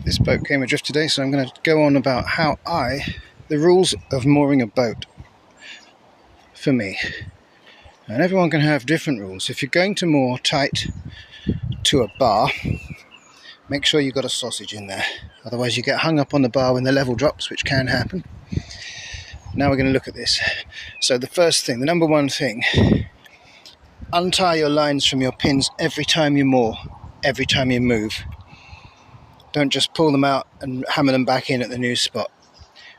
This boat came adrift today, so I'm going to go on about the rules of mooring a boat for me. And everyone can have different rules. If you're going to moor tight to a bar, make sure you've got a sausage in there. Otherwise you get hung up on the bar when the level drops, which can happen. Now we're going to look at this. So the first thing, the number one thing, untie your lines from your pins every time you moor, every time you move. Don't just pull them out and hammer them back in at the new spot.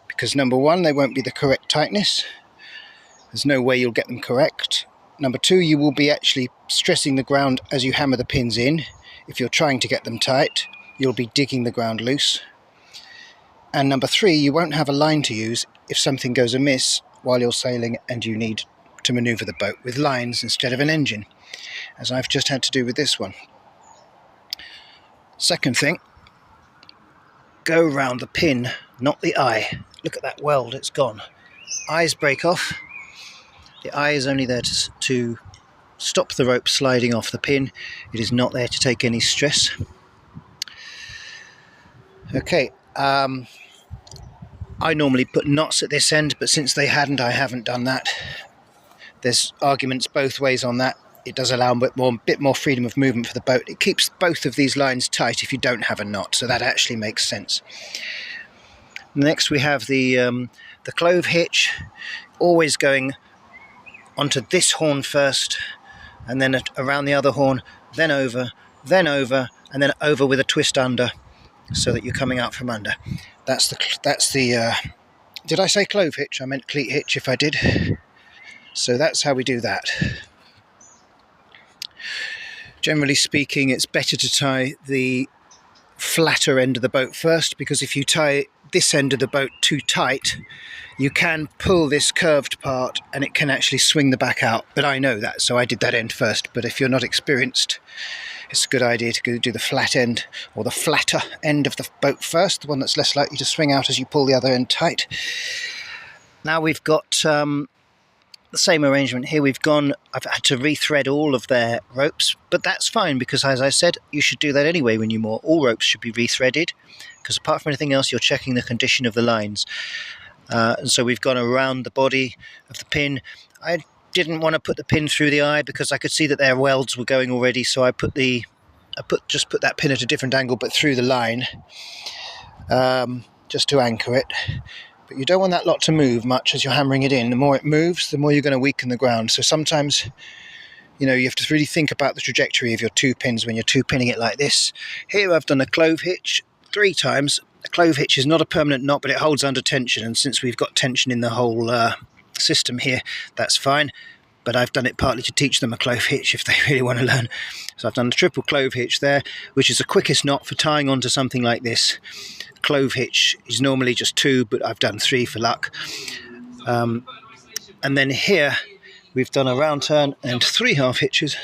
Because number one, they won't be the correct tightness. There's no way you'll get them correct. Number two, you will be actually stressing the ground as you hammer the pins in. If you're trying to get them tight, you'll be digging the ground loose. And number three, you won't have a line to use if something goes amiss while you're sailing and you need to maneuver the boat with lines instead of an engine, as I've just had to do with this one. Second thing, go round the pin, not the eye. Look at that weld, it's gone. Eyes break off. The eye is only there to stop the rope sliding off the pin. It is not there to take any stress. Okay, I normally put knots at this end, but since they hadn't, I haven't done that. There's arguments both ways on that. It does allow a bit more freedom of movement for the boat. It keeps both of these lines tight if you don't have a knot, so that actually makes sense. Next we have the clove hitch, always going onto this horn first, and then around the other horn, then over, and then over with a twist under, so that you're coming out from under. That's the did I say clove hitch? I meant cleat hitch if I did. So that's how we do that. Generally speaking, it's better to tie the flatter end of the boat first, because if you tie this end of the boat too tight, you can pull this curved part and it can actually swing the back out. But I know that, so I did that end first. But if you're not experienced, it's a good idea to go do the flat end or the flatter end of the boat first, the one that's less likely to swing out as you pull the other end tight. Now we've got the same arrangement here. I've had to rethread all of their ropes, but that's fine, because as I said, you should do that anyway when you moor. All ropes should be rethreaded, because apart from anything else, you're checking the condition of the lines. And so we've gone around the body of the pin. I didn't want to put the pin through the eye because I could see that their welds were going already, so I put that pin at a different angle but through the line, just to anchor it. But you don't want that lot to move much as you're hammering it in. The more it moves, the more you're going to weaken the ground. So sometimes, you have to really think about the trajectory of your two pins when you're two pinning it like this. Here I've done a clove hitch 3 times. A clove hitch is not a permanent knot, but it holds under tension, and since we've got tension in the whole system here, that's fine. But I've done it partly to teach them a clove hitch if they really want to learn. So I've done a triple clove hitch there, which is the quickest knot for tying onto something like this. Clove hitch is normally just 2, but I've done 3 for luck. And then here we've done a round turn and 3 half hitches,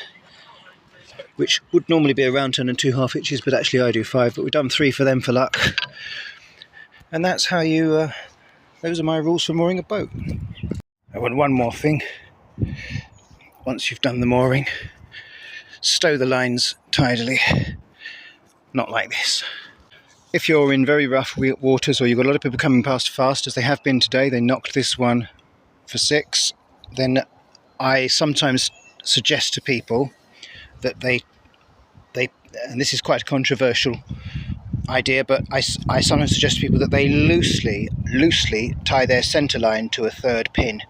which would normally be a round turn and 2 half hitches, but actually I do 5, but we've done 3 for them for luck. And that's how you, those are my rules for mooring a boat. I want one more thing. Once you've done the mooring, stow the lines tidily, not like this. If you're in very rough waters, or you've got a lot of people coming past fast, as they have been today, they knocked this one for 6, then I sometimes suggest to people that they and this is quite a controversial idea, but I sometimes suggest to people that they loosely tie their centre line to a 3rd pin.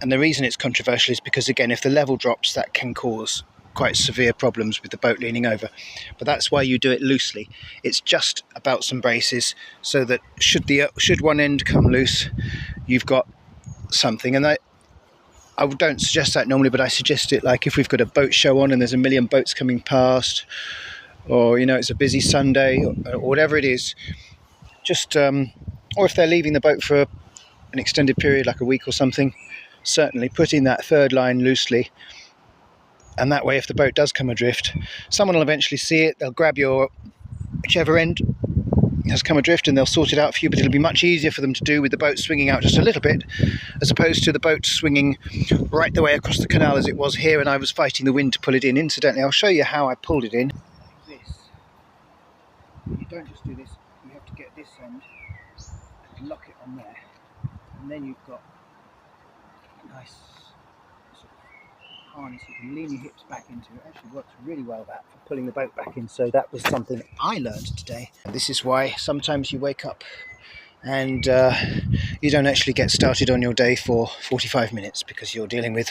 And the reason it's controversial is because, again, if the level drops, that can cause quite severe problems with the boat leaning over. But that's why you do it loosely. It's just about some braces, so that should one end come loose, you've got something. And I don't suggest that normally, but I suggest it like if we've got a boat show on and there's a million boats coming past, or it's a busy Sunday, or whatever it is. Just or if they're leaving the boat for an extended period, like a week or something, certainly put in that 3rd line loosely. And that way, if the boat does come adrift, someone will eventually see it. They'll grab your whichever end has come adrift and they'll sort it out for you, but it'll be much easier for them to do with the boat swinging out just a little bit, as opposed to the boat swinging right the way across the canal as it was here, and I was fighting the wind to pull it in. Incidentally, I'll show you how I pulled it in. You don't just do this, you have to get this end and lock it on there, and then you've got a nice sort of harness you can lean your hips back into. It actually works really well, that, for pulling the boat back in. So that was something I learned today. This is why sometimes you wake up and you don't actually get started on your day for 45 minutes, because you're dealing with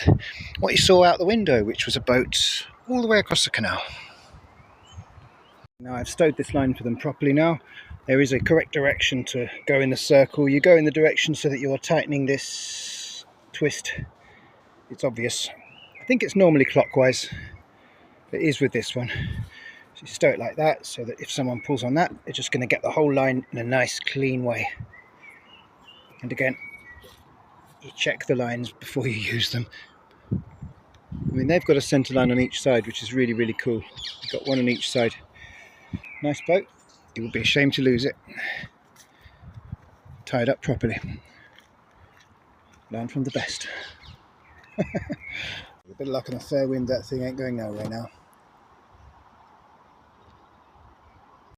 what you saw out the window, which was a boat all the way across the canal. Now I've stowed this line for them properly now. There is a correct direction to go in the circle. You go in the direction so that you're tightening this twist. It's obvious. I think it's normally clockwise. It is with this one. So you stow it like that, so that if someone pulls on that, they're just going to get the whole line in a nice clean way. And again, you check the lines before you use them. I mean, they've got a centre line on each side, which is really, really cool. You've got one on each side. Nice boat. It would be a shame to lose it. Tied up properly. Learn from the best. With a bit of luck and a fair wind, that thing ain't going nowhere now.